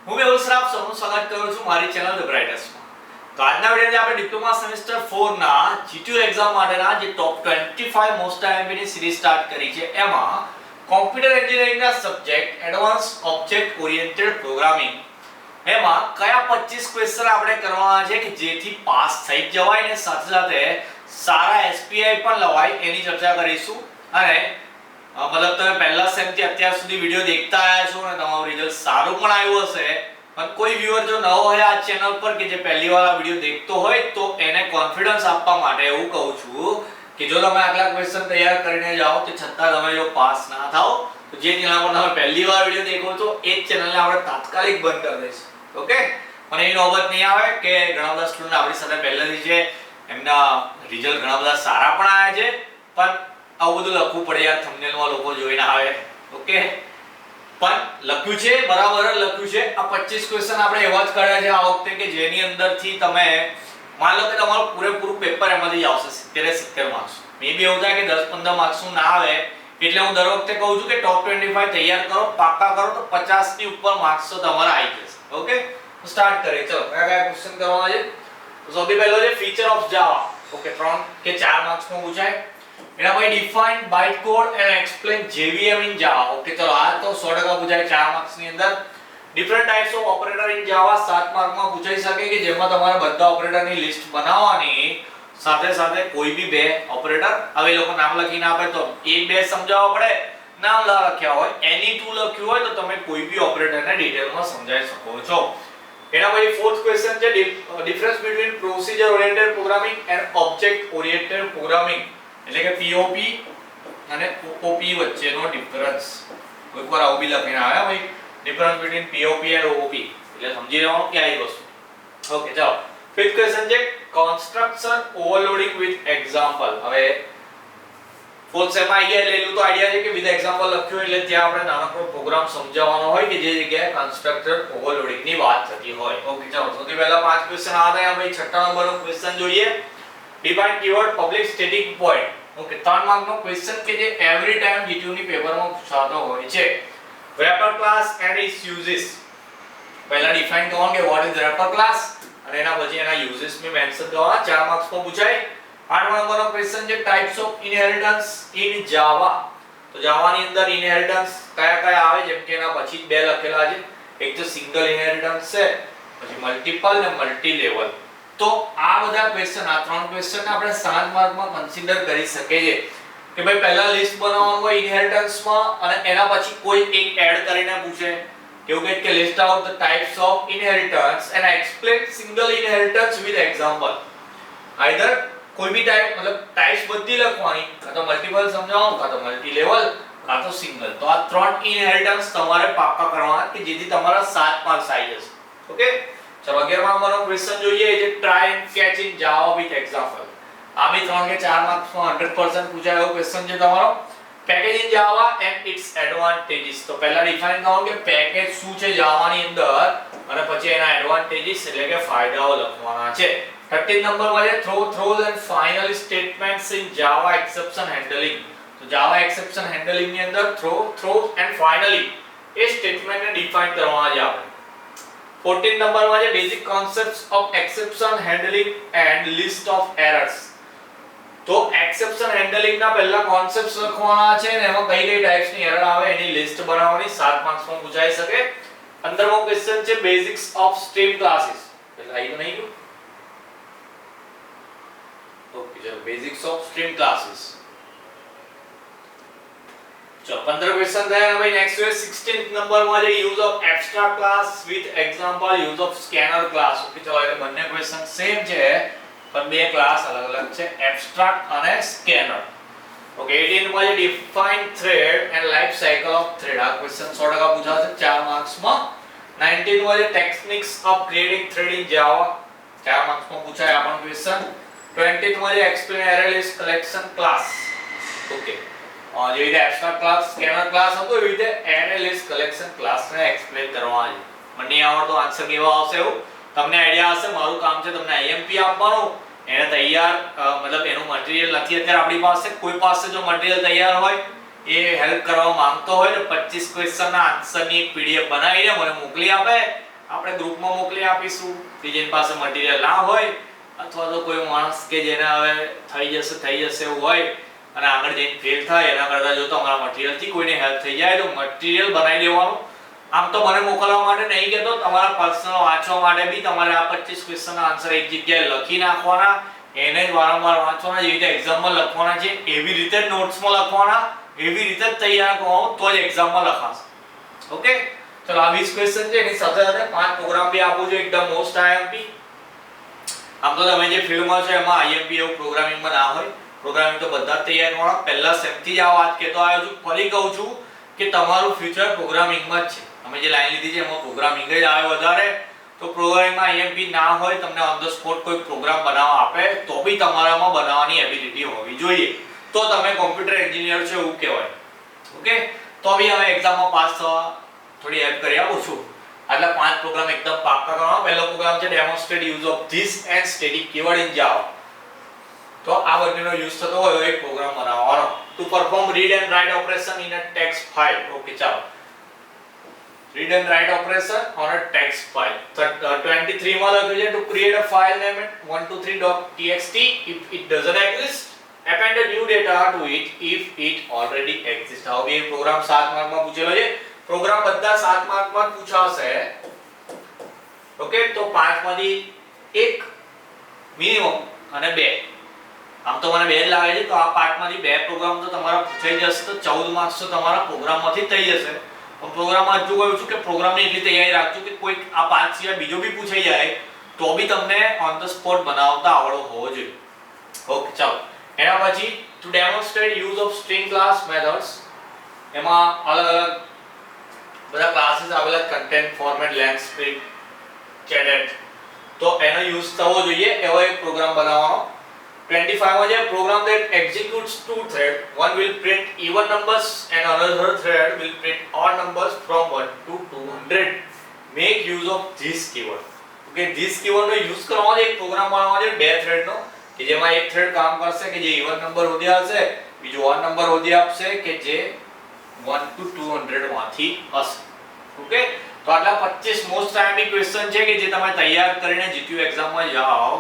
હું મેહુલ શ્રાફ સૌનું સ્વાગત કરું છું મારી ચેનલ ધ બ્રાઇટેસ્ટમાં. તો આજના વિડિયોની આપણે ડિપ્લોમા સેમેસ્ટર 4 ના GTU એક્ઝામ માટેના જે ટોપ 25 મોસ્ટ આઈએમપી ની સિરીઝ સ્ટાર્ટ કરી છે એમાં કોમ્પ્યુટર એન્જિનિયરિંગના subject advance object oriented programming એમાં કયા 25 ક્વેશ્ચન આપણે કરવાના છે કે જેથી પાસ થઈ જવાય ને સાથે સાથે સારા SPI પણ લવાય એની ચર્ચા કરીશું. અને मतलब તમે પહેલા સેમ થી અત્યાર સુધી વિડિયો દેખતા આયા છો અને તમારું રિઝલ્ટ સારું પણ આવ્યું હશે, પણ કોઈ વ્યુઅર જો નવો હોય આ ચેનલ પર કે જે પહેલી વાર આ વિડિયો દેખતો હોય તો એને કોન્ફિડન્સ આપવા માટે એવું કહું છું કે જો તમે આટલા ક્વેશ્ચન તૈયાર કરીને જાઓ તો છતાં તમે જો પાસ ના થાઓ તો જે ચેનલ પર તમે પહેલી વાર વિડિયો દેખો છો એ જ ચેનલને આપણે તાત્કાલિક બંધ કરી દઈશું. ઓકે, પણ એ નોબત નહીં આવે કે ઘણા બધા સ્ટુડન્ટ આપણી સાથે પહેલેથી છે એમના રિઝલ્ટ ઘણા બધા સારા પણ આવ્યા છે, પણ આવું બધું લખવું પડે યાર, થંબનેલમાં લોકો જોઈને આવે. ઓકે, પણ લખ્યું છે બરાબર જ લખ્યું છે. આ 25 ક્વેશ્ચન આપણે એવા જ કર્યા છે આ વખતે કે જેની અંદરથી તમે માન લો કે તમારું પૂરેપૂરું પેપર એમાંથી જ આવશે 70 માર્ક્સ. મે બી એવું થાય કે 10-15 માર્ક્સનું ના આવે, એટલે હું દર વખતે કહું છું કે ટોપ 25 તૈયાર કરો, પાક્કા કરો તો 50 ની ઉપર માર્ક્સ તો તમારા આવી જશે. ઓકે, તો સ્ટાર્ટ કરીએ. ચલો કયા કયા ક્વેશ્ચન કરવાના છે. તો સૌથી પહેલો છે ફીચર ઓફ જાવા. ઓકે, 3 કે 4 માર્ક્સમાં પૂછાય. એના પછી define byte code and explain JVM in Java. Okay, ચલો આ તો 100% પૂછાય 4 માર્ક્સ ની અંદર. Different types of operator in Java 7 માર્કમાં પૂછાઈ શકે કે જેમાં તમારે બધા ઓપરેટરની લિસ્ટ બનાવવાની, સાથે સાથે કોઈ બી બે ઓપરેટર હવે લોકો નામ લખીને આપે તો એક બે સમજાવવા પડે, નામ લખ્યા હોય એની ટુ લખ્યું હોય તો તમે કોઈ બી ઓપરેટરને ડિટેલમાં સમજાવી શકો છો. એના પછી ફોર્થ ક્વેશ્ચન છે difference between procedure oriented programming and object oriented programming, એટલે કે POP અને OOP વચ્ચેનો ડિફરન્સ. કોઈકવાર આવું બી લખીને આવે ભાઈ ડિફરન્સ બિટવીન POP અને OOP, એટલે સમજી લેવાનું કે આ જ વસ્તુ. ઓકે, ચાલો ફિફ્થ ક્વેશ્ચન છે કન્સ્ટ્રક્શન ઓવરલોડિંગ વિથ એક્ઝામ્પલ. હવે ફોર્થ સેમ માં આઈડિયા લેલું તો આઈડિયા છે કે વિથ એક્ઝામ્પલ લખ્યું એટલે ત્યાં આપણે નાનકડો પ્રોગ્રામ સમજાવવાનો હોય કે જે જગ્યાએ કન્સ્ટ્રક્ટર ઓવરલોડિંગ ની વાત થતી હોય. ઓકે, ચાલો સૌથી પહેલા 5 ક્વેશ્ચન આ હતા. ભાઈ છઠ્ઠા નંબરનો ક્વેશ્ચન જોઈએ. Define keyword public static void. Okay, 3 માર્કનો ક્વેશ્ચન કે જે એવરી ટાઈમ GTU ની પેપરમાં પૂછાતો હોય છે. Wrapper class and its uses. પહેલા ડિફાઇન કરવાનું કે વોટ ઇઝ રેપર ક્લાસ અને એના પછી એના યુઝિસ મે મેન્શન કરવાના. 4 માર્ક્સમાં પૂછાય. 8 નંબરનો ક્વેશ્ચન છે types of inheritance in Java. તો જાવા ની અંદર ઇનહેરિટન્સ કયા કયા આવે, જેમ કે એના પછી બે લખેલા છે. એક તો સિંગલ ઇનહેરિટન્સ છે, પછી મલ્ટીપલ ને મલ્ટી લેવલ. તો આ બધા ક્વેશ્ચન, આ 3 ક્વેશ્ચનને આપણે 7 માર્કમાં કન્સિડર કરી શકીએ છીએ કે ભાઈ પહેલા લિસ્ટ બનાવવાનું હોય ઇનહેરિટન્સમાં અને એના પછી કોઈ એક એડ કરીને પૂછે કેવું કે list out the types of inheritance and explain single inheritance with example. Either કોઈ બી ટાઇપ મતલબ ટાઇપ્સ બધી લખવાની, કાં તો મલ્ટીપલ સમજાવવાનું, કાં તો મલ્ટી લેવલ, કાં તો સિંગલ. તો આ 3 ઇનહેરિટન્સ તમારે પાક્કા કરવાના કે જેથી તમારા 7 માર્ક્સ આવી જશે. ઓકે, ચલો 11મા નંબરનો ક્વેશ્ચન જોઈએ જે try and catch in Java with example. આ બી 3 કે 4 માર્ક્સમાં 100% પૂછાય એવો ક્વેશ્ચન છે તમારો. Package in Java and its advantages. તો પહેલા ડિફાઇન કરવાનું કે પેકેજ શું છે જાવા ની અંદર અને પછી એના એડવાન્ટેજીસ એટલે કે ફાયદાઓ લખવાના છે. 13 નંબરમાં છે throws and final statements in Java exception handling. તો જાવા એક્સેપ્શન હેન્ડલિંગ ની અંદર થ્રોઝ એન્ડ ફાઇનલી એ સ્ટેટમેન્ટને ડિફાઇન કરવાના છે આપણે. 14 નંબરમાં છે basic concepts of exception handling and list of errors. તો એક્સેપ્શન હેન્ડલિંગ ના પહેલા કોન્સેપ્ટ્સ લખવાના છે અને એમાં કઈ કઈ ટાઇપ્સ ની એરર આવે એની લિસ્ટ બનાવવાની. 7 માર્ક્સમાં પૂછાઈ શકે. 15મો ક્વેશ્ચન છે બેઝિક્સ ઓફ સ્ટ્રીમ ક્લાસીસ. એટલે આઈ તો નહીં ગયું. ઓકે, ચલો બેઝિક્સ ઓફ સ્ટ્રીમ ક્લાસીસ. ચલો 15 ક્વેશ્ચન થયા. ભાઈ નેક્સ્ટ છે 16th નંબરમાં છે use of abstract class with example use of scanner class. Okay, ચલો એટલે બંને ક્વેશ્ચન સેમ છે પણ બે ક્લાસ અલગ અલગ છે, એબ્સ્ટ્રેક્ટ અને સ્કેનર. ઓકે, 18 માં છે define thread and life cycle of thread. આ ક્વેશ્ચન 100% પૂછાશે 4 માર્ક્સમાં. 19 માં છે techniques of creating thread in Java. 4 માર્ક્સમાં પૂછાય આ પણ ક્વેશ્ચન. 20 માં છે explain array list collection class. Okay, જે રીતે એબ્સ્ટ્રેક્ટ ક્લાસ સ્કેનર ક્લાસ હતો એવી રીતે એરે લિસ્ટ કલેક્શન ક્લાસને એક્સપ્લેન કરવાનું છે. મને આવડતો આન્સર કેવો આવશે એવું તમને આઈડિયા હશે. મારું કામ છે તમને IMP આપવાનું, એને તૈયાર મતલબ એનું મટીરીયલ નથી અત્યારે આપણી પાસે. કોઈ પાસે જો મટીરીયલ તૈયાર હોય એ હેલ્પ કરવા માંગતો હોય તો 25 ક્વેશ્ચનના આન્સરની PDF બનાવીને મને મોકલી આપે આપણે ગ્રુપમાં મોકલી આપીશું. કે જેની પાસે મટીરીયલ ના હોય અથવા તો કોઈ માણસ કે જેને હવે થઈ જશે એવું હોય અને આગળ જઈને ફેલ થાય, એના કરતા જો તમારા મટીરીયલથી કોઈને હેલ્પ થઈ જાય તો મટીરીયલ બનાવી લેવાનું. આમ તો મને મોકલવા માટે નહીં કહેતો, તમારા પર્સનલ વાંચવા માટે બી તમારે આ 25 ક્વેશ્ચનના આન્સર એક જગ્યાએ લખી નાખવાના, એને જ વારંવાર વાંચવાના, જેવી રીતે એક્ઝામમાં લખવાના છે એવી રીતે જ નોટ્સમાં લખવાના, એવી રીતે જ તૈયાર કરવાનું, તો જ એક્ઝામમાં લખાશે. ઓકે, ચલો આ 20 ક્વેશ્ચન છે, એની સાથે સાથે 5 પ્રોગ્રામ બી આપું છું, એકદમ મોસ્ટ આઈએમપી. આમ તો તમે જે ફિલ્ડમાં છો એમાં આઈએમપી એવું પ્રોગ્રામિંગમાં ના હોય. પ્રોગ્રામિંગ તો બધા જ તૈયાર કરવાના. પહેલા સેમથી જ આ વાત કહેતો આવ્યો છું, ફરી કહું છું કે તમારું ફ્યુચર પ્રોગ્રામિંગમાં જ છે. તમે જે લાઈન લીધી છે એમાં પ્રોગ્રામિંગ જ આવે વધારે, તો પ્રોગ્રામિંગમાં આઈએમપી ના હોય, તમને ઓન ધ સ્પોટ કોઈ પ્રોગ્રામ બનાવવા આપે તો બી તમારામાં બનાવવાની એબિલિટી હોવી જોઈએ, તો તમે કોમ્પ્યુટર એન્જિનિયર છો એવું કહેવાય. ઓકે, તો બી હવે એક્ઝામમાં પાસ થવા થોડી હેલ્પ કરી આપું છું. આટલા 5 પ્રોગ્રામ એકદમ પાક્કા કરવાના. પહેલો પ્રોગ્રામ છે demonstrate use of this and static keyword in Java. તો આ બંનેનો યુઝ થતો હોય એક પ્રોગ્રામ બનાવવાનો. To perform read and write operation in a text file. Okay, ચાલો. read and write operation on a text file. So 23 માં લખ્યું છે to create a file named 123.txt. if it doesn't exist, append a new data to it if it already exists. હવે એ programme 7 માર્કમાં પૂછેલો છે. Programme બધા 7 માર્કમાં પૂછાશે. Okay, તો 5 માંથી એક minimum અને 2. આમ તો મને 2 જ લાગે છે, તો આ પાર્ટમાંથી 2 પ્રોગ્રામ તો તમારા પૂછાઈ જશે, તો 14 માર્ક્સ તો તમારા પ્રોગ્રામમાંથી થઈ જશે. પણ પ્રોગ્રામમાં હજુ કહું છું કે પ્રોગ્રામની એટલી તૈયારી રાખજો કે કોઈ આ 5 સિવાય બીજો બી પૂછાઈ જાય તો બી તમને ઓન ધ સ્પોટ બનાવતા આવડો હોવો જોઈએ. ઓકે, ચાલો. એના પછી to demonstrate use of string class methods. એમાં અલગ અલગ બધા ક્લાસીસ આવેલા, કન્ટેન્ટ, ફોર્મેટ, લેન્થ, સ્ટ્રિંગ, ચેડેટ, તો એનો યુઝ થવો જોઈએ એવો એક પ્રોગ્રામ બનાવવાનો. 25 માં છે program that executes two threads, one will print even numbers and another thread will print odd numbers from 1 to 200. make use of this keyword. okay, this keyword નો યુઝ કરવાનો છે. એક પ્રોગ્રામ બનાવવાનો છે 2 થ્રેડ નો, કે જેમાં એક થ્રેડ કામ કરશે કે જે even નંબર શોધી આપશે, બીજો odd નંબર શોધી આપશે કે જે 1 to 200 માંથી હશે. ઓકે, તો આટલા 25 મોસ્ટ આઈએમપી ક્વેશ્ચન છે કે જે તમે તૈયાર કરીને જીટીયુ એક્ઝામમાં જાઓ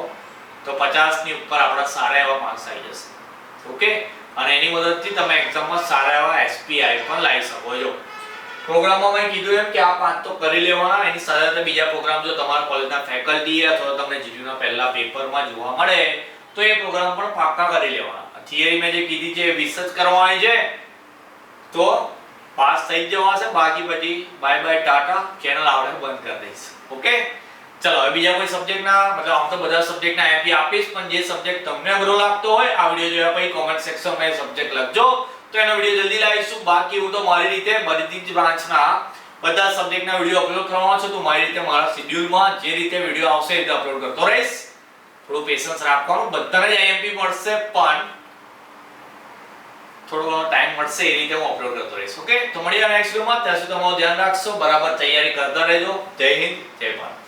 તો 50 ની ઉપર આપડા સારા એવા માર્ક્સ આવી જશે. ઓકે, અને એની મદદથી તમે એક્ઝામમાં સારા એવા એસપીઆઈ પણ લાવી શકો છો. પ્રોગ્રામમાં મેં કીધું એમ કે આ 5 તો કરી લેવાના. એની સાથે સાથે બીજા પ્રોગ્રામ જો તમારા કોલેજના ફેકલ્ટી અથવા તમને જીટીયુ ના પહેલા પેપરમાં જોવા મળે તો એ પ્રોગ્રામ પણ પાક્કા કરી લેવાના. થિયરી મેં જે કીધી છે 20 જ કરવાની છે, તો પાસ થઈ જવાશે. બાકી બધી બાય બાય ટાટા, ચેનલ આપણે બંધ કરી દઈશ. ઓકે, ચલો હવે બીજા કોઈ સબ્જેક્ટના, મતલબ આમ તો બધા સબ્જેક્ટના એમપી આપીશ, પણ જે સબ્જેક્ટ તમને અઘરો લાગતો હોય આ વિડિયો જોયા પછી કોમેન્ટ સેક્શનમાં એ સબ્જેક્ટ લખજો, તો એનો વિડિયો જલ્દી લાવીશું. બાકી હું તો મારી રીતે બધી જ બ્રાન્ચના બધા સબ્જેક્ટના વિડિયો અપલોડ કરવાનો છું, તો મારી રીતે મારા શેડ્યુલમાં જે રીતે વિડિયો આવશે એ રીતે અપલોડ કરતો રહીશ. થોડું પેશન્સ રાખવાનું. બધાને જ આઈએમપી મળશે, પણ થોડો ટાઈમ મળશે એ રીતે હું અપલોડ કરતો રહીશ. ઓકે, તો મળીએ નેક્સ્ટ વિડિયોમાં. ત્યાં સુધી તમારું ધ્યાન રાખશો, બરાબર તૈયારી કરતા રહેજો. જય હિન્દ, જય ભારત.